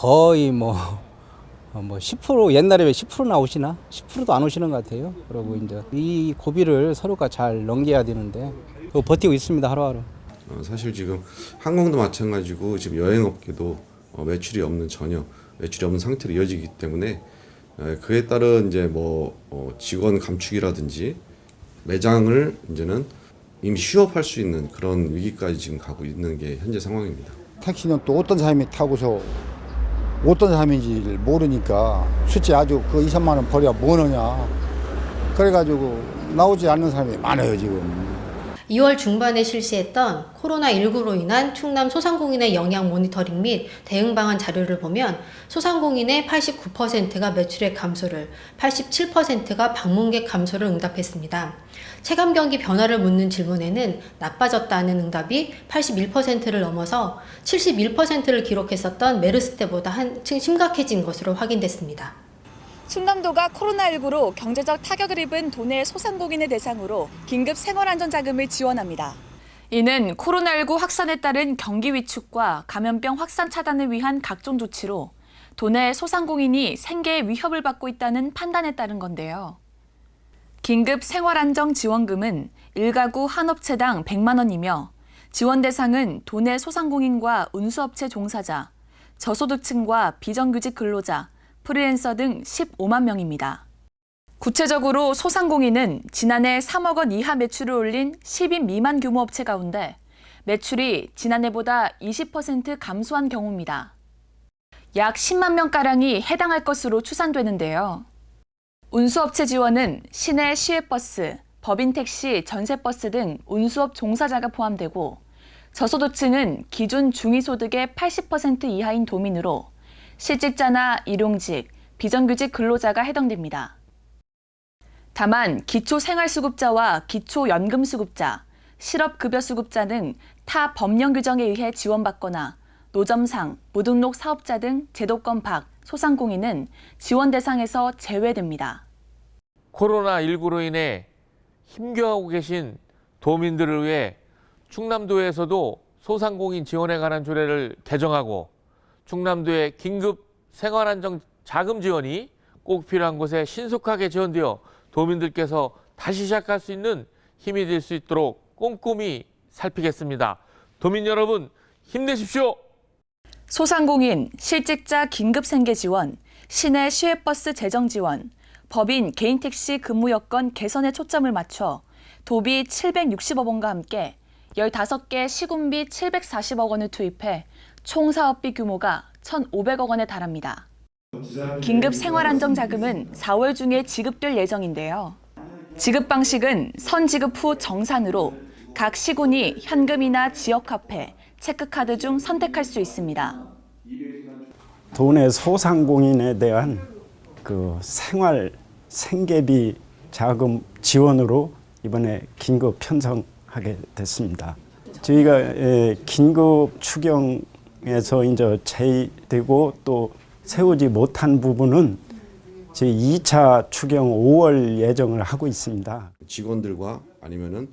거의 뭐 10% 옛날에 왜 10% 나오시나? 10%도 안 오시는 것 같아요. 그리고 이제 이 고비를 서로가 잘 넘겨야 되는데 그거 버티고 있습니다, 하루하루. 사실 지금 항공도 마찬가지고 지금 여행업계도 매출이 없는 상태로 이어지기 때문에 그에 따른 이제 직원 감축이라든지 매장을 이제는 이미 휴업할 수 있는 그런 위기까지 지금 가고 있는 게 현재 상황입니다. 택시는 또 어떤 사람이 타고서 어떤 사람인지 모르니까 솔직히 아주 그 2, 3만 원 버려 뭐느냐 그래가지고 나오지 않는 사람이 많아요 지금. 2월 중반에 실시했던 코로나19로 인한 충남 소상공인의 영향 모니터링 및 대응 방안 자료를 보면 소상공인의 89%가 매출액 감소를, 87%가 방문객 감소를 응답했습니다. 체감 경기 변화를 묻는 질문에는 나빠졌다는 응답이 81%를 넘어서 71%를 기록했었던 메르스 때보다 한층 심각해진 것으로 확인됐습니다. 충남도가 코로나19로 경제적 타격을 입은 도내 소상공인을 대상으로 긴급 생활안전자금을 지원합니다. 이는 코로나19 확산에 따른 경기 위축과 감염병 확산 차단을 위한 각종 조치로 도내 소상공인이 생계의 위협을 받고 있다는 판단에 따른 건데요. 긴급 생활안정지원금은 1가구 한 업체당 100만 원이며 지원 대상은 도내 소상공인과 운수업체 종사자, 저소득층과 비정규직 근로자, 프리랜서 등 15만 명입니다. 구체적으로 소상공인은 지난해 3억 원 이하 매출을 올린 10인 미만 규모 업체 가운데 매출이 지난해보다 20% 감소한 경우입니다. 약 10만 명가량이 해당할 것으로 추산되는데요. 운수업체 지원은 시내 시외버스, 법인택시, 전세버스 등 운수업 종사자가 포함되고 저소득층은 기준 중위소득의 80% 이하인 도민으로 실직자나 일용직, 비정규직 근로자가 해당됩니다. 다만 기초생활수급자와 기초연금수급자, 실업급여수급자 등 타 법령 규정에 의해 지원받거나 노점상, 무등록 사업자 등 제도권 밖 소상공인은 지원 대상에서 제외됩니다. 코로나19로 인해 힘겨워하고 계신 도민들을 위해 충남도에서도 소상공인 지원에 관한 조례를 개정하고 충남도의 긴급 생활안정 자금 지원이 꼭 필요한 곳에 신속하게 지원되어 도민들께서 다시 시작할 수 있는 힘이 될 수 있도록 꼼꼼히 살피겠습니다. 도민 여러분 힘내십시오. 소상공인, 실직자 긴급 생계 지원, 시내 시외버스 재정 지원, 법인 개인택시 근무 여건 개선에 초점을 맞춰 도비 760억 원과 함께 15개 시군비 740억 원을 투입해 총 사업비 규모가 1,500억 원에 달합니다. 긴급 생활안정자금은 4월 중에 지급될 예정인데요. 지급 방식은 선지급 후 정산으로 각 시군이 현금이나 지역화폐, 체크카드 중 선택할 수 있습니다. 도내 소상공인에 대한 생계비 자금 지원으로 이번에 긴급 편성하게 됐습니다. 저희가 긴급 추경에서 이제 제외되고 또 세우지 못한 부분은 저희 2차 추경 5월 예정을 하고 있습니다. 직원들과 아니면은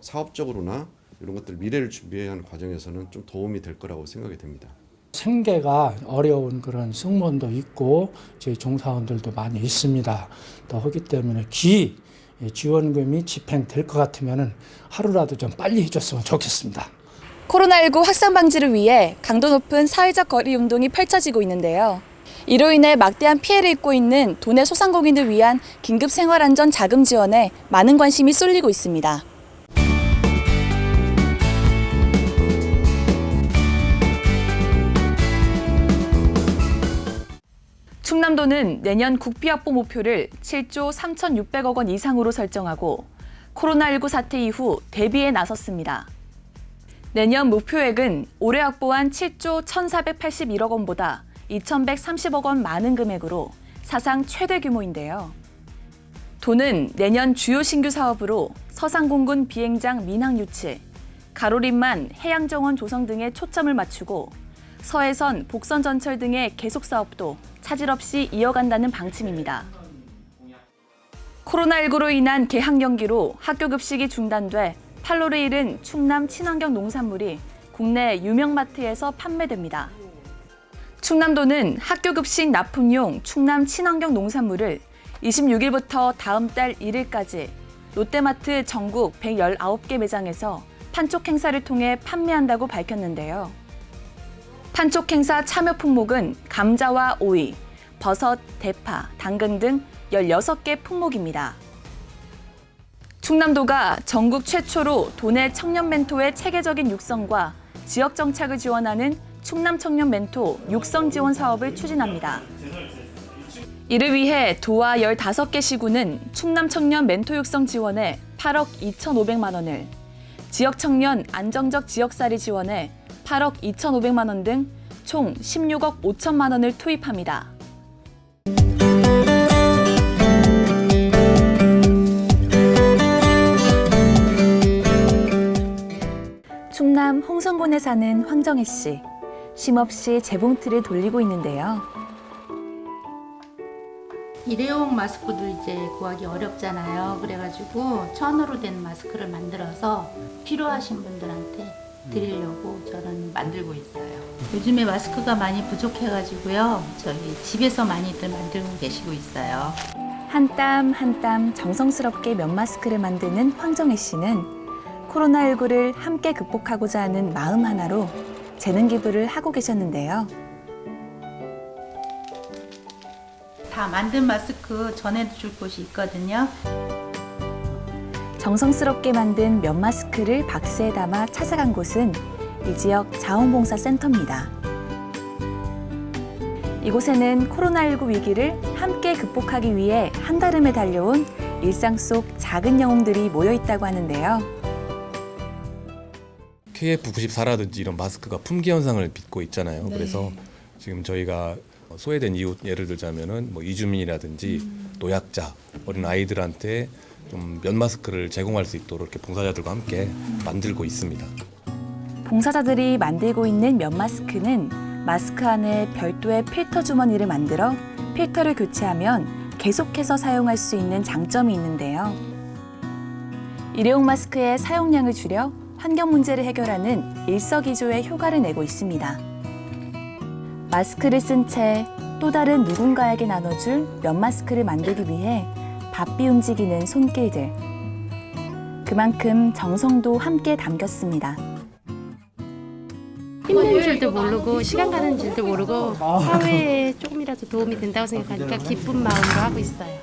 사업적으로나 이런 것들 미래를 준비하는 과정에서는 좀 도움이 될 거라고 생각이 됩니다. 생계가 어려운 그런 승무원도 있고 저희 종사원들도 많이 있습니다. 또 하기 때문에 지원금이 집행될 것 같으면 하루라도 좀 빨리 해줬으면 좋겠습니다. 코로나19 확산 방지를 위해 강도 높은 사회적 거리 운동이 펼쳐지고 있는데요. 이로 인해 막대한 피해를 입고 있는 도내 소상공인을 위한 긴급 생활안전 자금 지원에 많은 관심이 쏠리고 있습니다. 충남도는 내년 국비 확보 목표를 7조 3,600억 원 이상으로 설정하고 코로나19 사태 이후 대비에 나섰습니다. 내년 목표액은 올해 확보한 7조 1,481억 원보다 2,130억 원 많은 금액으로 사상 최대 규모인데요. 도는 내년 주요 신규 사업으로 서상공군 비행장 민항 유치, 가로림만 해양정원 조성 등에 초점을 맞추고 서해선 복선 전철 등의 계속 사업도 차질 없이 이어간다는 방침입니다. 코로나19로 인한 개학 연기로 학교 급식이 중단돼 판로를 잃은 충남 친환경 농산물이 국내 유명 마트에서 판매됩니다. 충남도는 학교 급식 납품용 충남 친환경 농산물을 26일부터 다음 달 1일까지 롯데마트 전국 119개 매장에서 판촉 행사를 통해 판매한다고 밝혔는데요. 판촉 행사 참여 품목은 감자와 오이, 버섯, 대파, 당근 등 16개 품목입니다. 충남도가 전국 최초로 도내 청년 멘토의 체계적인 육성과 지역 정착을 지원하는 충남 청년 멘토 육성 지원 사업을 추진합니다. 이를 위해 도와 15개 시군은 충남 청년 멘토 육성 지원에 8억 2,500만 원을, 지역 청년 안정적 지역살이 지원에 8억 2,500만 원 등 총 16억 5천만 원을 투입합니다. 충남 홍성군에 사는 황정혜 씨. 쉼없이 재봉틀을 돌리고 있는데요. 일회용 마스크도 이제 구하기 어렵잖아요. 그래가지고 천으로 된 마스크를 만들어서 필요하신 분들한테 드리려고 저는 만들고 있어요. 요즘에 마스크가 많이 부족해가지고요. 저희 집에서 많이들 만들고 계시고 있어요. 한 땀 한 땀 정성스럽게 면 마스크를 만드는 황정혜 씨는 코로나19를 함께 극복하고자 하는 마음 하나로 재능 기부를 하고 계셨는데요. 다 만든 마스크 전해줄 곳이 있거든요. 정성스럽게 만든 면 마스크를 박스에 담아 찾아간 곳은 이 지역 자원봉사센터입니다. 이곳에는 코로나19 위기를 함께 극복하기 위해 한달음에 달려온 일상 속 작은 영웅들이 모여 있다고 하는데요. KF94라든지 이런 마스크가 품귀 현상을 빚고 있잖아요. 네. 그래서 지금 저희가 소외된 이웃 예를 들자면은 뭐 이주민이라든지 노약자, 어린 아이들한테 좀 면 마스크를 제공할 수 있도록 이렇게 봉사자들과 함께 만들고 있습니다. 봉사자들이 만들고 있는 면 마스크는 마스크 안에 별도의 필터 주머니를 만들어 필터를 교체하면 계속해서 사용할 수 있는 장점이 있는데요. 일회용 마스크의 사용량을 줄여 환경 문제를 해결하는 일석이조의 효과를 내고 있습니다. 마스크를 쓴 채 또 다른 누군가에게 나눠줄 면 마스크를 만들기 위해 바삐 움직이는 손길들. 그만큼 정성도 함께 담겼습니다. 힘든 줄도 모르고 시간 가는 줄도 모르고 사회에 조금이라도 도움이 된다고 생각하니까 기쁜 마음으로 하고 있어요.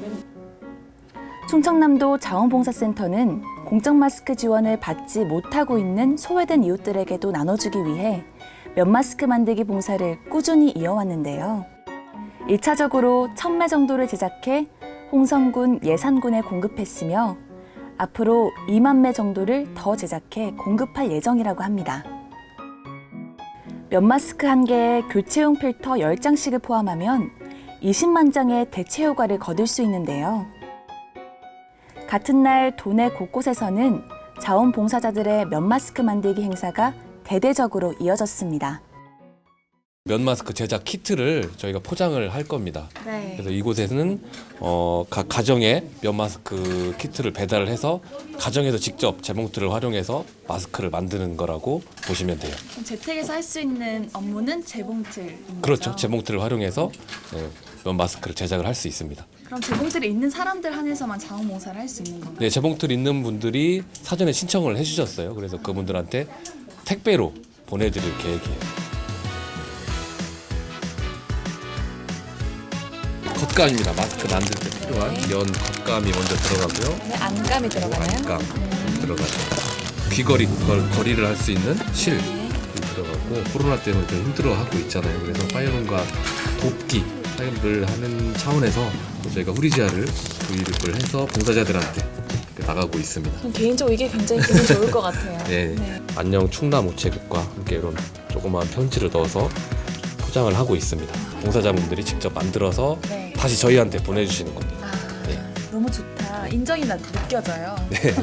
충청남도 자원봉사센터는 공적 마스크 지원을 받지 못하고 있는 소외된 이웃들에게도 나눠주기 위해 면 마스크 만들기 봉사를 꾸준히 이어왔는데요. 1차적으로 1,000매 정도를 제작해 홍성군, 예산군에 공급했으며 앞으로 2만 매 정도를 더 제작해 공급할 예정이라고 합니다. 면 마스크 1개에 교체용 필터 10장씩을 포함하면 20만 장의 대체 효과를 거둘 수 있는데요. 같은 날 도내 곳곳에서는 자원봉사자들의 면 마스크 만들기 행사가 대대적으로 이어졌습니다. 면 마스크 제작 키트를 저희가 포장을 할 겁니다. 네. 그래서 이곳에는 각 가정에 면 마스크 키트를 배달을 해서 가정에서 직접 재봉틀을 활용해서 마스크를 만드는 거라고 보시면 돼요. 그럼 재택에서 할 수 있는 업무는 재봉틀. 그렇죠. 재봉틀을 활용해서 면 마스크를 제작을 할 수 있습니다. 그럼 재봉틀이 있는 사람들 한해서만 자원봉사를 할 수 있는 건가요? 네, 재봉틀 있는 분들이 사전에 신청을 해주셨어요. 그래서 그분들한테 택배로 보내드릴 계획이에요. 겉감입니다. 마스크 만들 때 필요한 면 겉감이 먼저 들어가고요. 네, 안감이 들어가나요? 안감 들어가죠. 귀걸이 거리를 할 수 있는 실 들어가고 코로나 때문에 좀 힘들어하고 있잖아요. 그래서 파이론과 돕기 사용을 하는 차원에서 저희가 후리지아를 구입을 해서 봉사자들한테 나가고 있습니다. 개인적으로 이게 굉장히 기분 좋을 것 같아요. 네. 안녕 충남 우체국과 함께 이런 조그마한 편지를 넣어서 포장을 하고 있습니다. 봉사자분들이 직접 만들어서 다시 저희한테 보내주시는 겁니다. 네. 너무 좋다. 인정이 느껴져요. 네.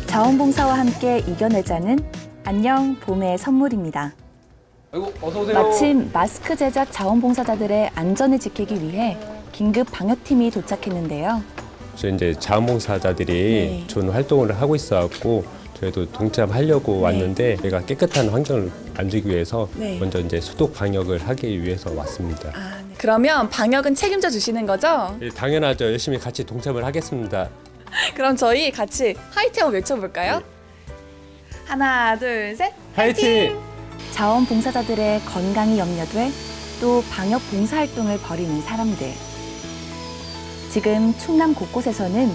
자원봉사와 함께 이겨내자는 안녕 봄의 선물입니다. 아이고, 어서 오세요. 마침 마스크 제작 자원봉사자들의 안전을 지키기 위해 긴급 방역팀이 도착했는데요. 저희 이제 자원봉사자들이 좋은 활동을 하고 있어갖고 저희도 동참하려고 왔는데 저희가 깨끗한 환경을 만들기 위해서 먼저 이제 소독 방역을 하기 위해서 왔습니다. 그러면 방역은 책임져 주시는 거죠? 예, 당연하죠. 열심히 같이 동참을 하겠습니다. 그럼 저희 같이 화이팅 한번 외쳐볼까요? 하나, 둘, 셋. 화이팅! 자원봉사자들의 건강이 염려돼 또 방역 봉사활동을 벌이는 사람들. 지금 충남 곳곳에서는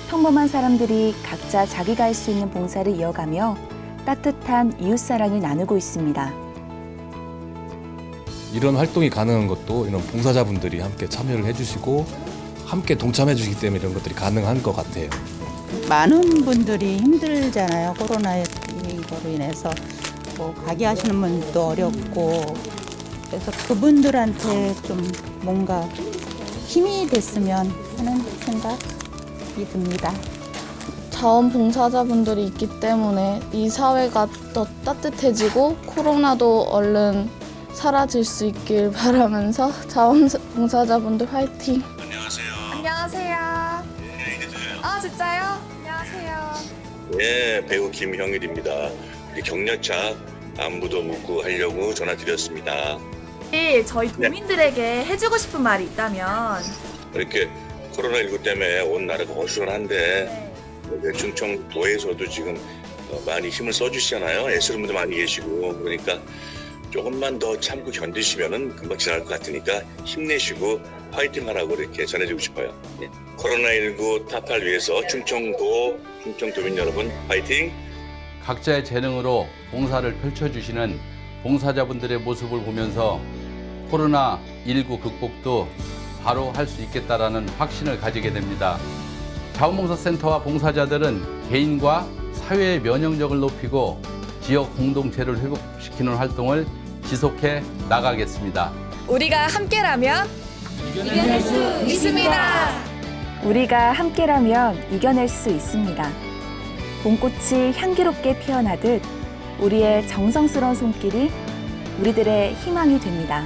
평범한 사람들이 각자 자기가 할 수 있는 봉사를 이어가며 따뜻한 이웃사랑을 나누고 있습니다. 이런 활동이 가능한 것도 이런 봉사자분들이 함께 참여를 해주시고 함께 동참해 주시기 때문에 이런 것들이 가능한 것 같아요. 많은 분들이 힘들잖아요. 코로나 이거로 인해서 뭐 가게 하시는 분도 어렵고 그래서 그분들한테 좀 뭔가 힘이 됐으면 하는 생각이 듭니다. 자원봉사자분들이 있기 때문에 이 사회가 더 따뜻해지고 코로나도 얼른 사라질 수 있길 바라면서 자원봉사자분들 화이팅! 안녕하세요. 아, 진짜요? 안녕하세요. 네, 배우 김형일입니다. 우리 격려차 안부도 묻고 하려고 전화드렸습니다. 저희 도민들에게 해주고 싶은 말이 있다면? 이렇게 코로나19 때문에 온 나라가 어수선한데 충청도에서도 지금 많이 힘을 써주시잖아요. 애쓰는 분들 많이 계시고 그러니까 조금만 더 참고 견디시면은 금방 지날 것 같으니까 힘내시고 화이팅 하라고 이렇게 전해주고 싶어요. 네. 코로나19 타파를 위해서 충청도민 여러분 화이팅! 각자의 재능으로 봉사를 펼쳐주시는 봉사자분들의 모습을 보면서 코로나19 극복도 바로 할 수 있겠다라는 확신을 가지게 됩니다. 자원봉사센터와 봉사자들은 개인과 사회의 면역력을 높이고 지역 공동체를 회복시키는 활동을 지속해 나가겠습니다. 우리가 함께라면 이겨낼 수 있습니다. 우리가 함께라면 이겨낼 수 있습니다. 봄꽃이 향기롭게 피어나듯 우리의 정성스러운 손길이 우리들의 희망이 됩니다.